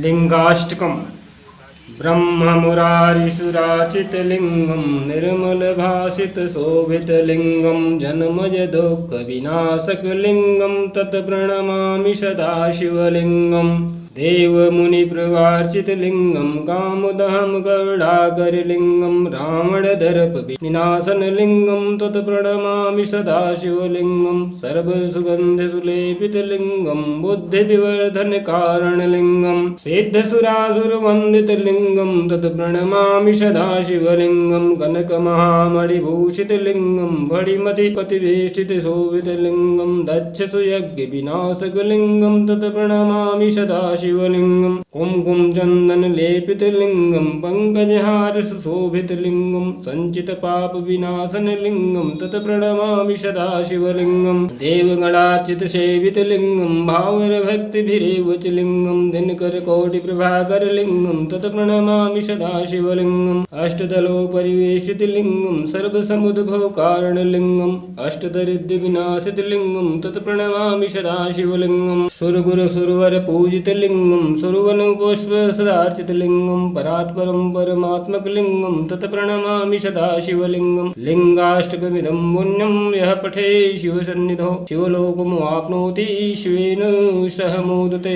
लिंगाष्टकम् ब्रह्ममुरारिसुराचितलिङ्गं निर्मलभासितशोभितलिङ्गं जन्मजदुःखविनाशकलिङ्गं तत्प्रणमामि सदा शिवलिङ्गम् देवमुनिप्रवार्चितलिङ्गं कामदहं गरुडाकरलिङ्गं रावणदर्पविनाशनलिङ्गं तत्प्रणमामि सदा शिवलिङ्गं सर्वसुगन्धसुलेपितलिङ्गं बुद्धिविवर्धनकारणलिङ्गं सिद्धसुरासुरवन्दितलिङ्गं तत्प्रणमामि सदा शिवलिङ्गं कनकमहामणिभूषितलिङ्गं फणिमतिपतिवेष्टितशोभितलिङ्गं दक्षसुयज्ञविनाशकलिङ्गं तत्प्रणमामि सदा शिवलिङ्गं कुमकुमचन्दनलेपितलिङ्गं पङ्कजहारसुशोभितलिङ्गं सञ्चितपापविनाशनलिङ्गं तत्प्रणमामि सदा शिवलिङ्गं देवगणार्चितसेवितलिङ्गं भावरभक्तिभिरेव च लिङ्गं दिनकरकोटिप्रभाकरलिङ्गं तत्प्रणमामि सदा शिवलिङ्गम् अष्टदलोपरिवेशितलिङ्गं सर्वसमुद्भवकारणलिङ्गम् अष्टदरिद्रविनाशितलिङ्गं तत्प्रणमामि सदा शिवलिङ्गं सुरगुरुसुरवरपूजितलिङ्गं सुरवनपुष्पसदार्चितलिङ्गं परात्परं परमात्मकलिङ्गं तत्प्रणमामि सदा शिवलिङ्गं लिङ्गाष्टकमिदं पुण्यं यः पठे शिवसन्निधौ शिवलोकमवाप्नोति शिवेन सह मोदते।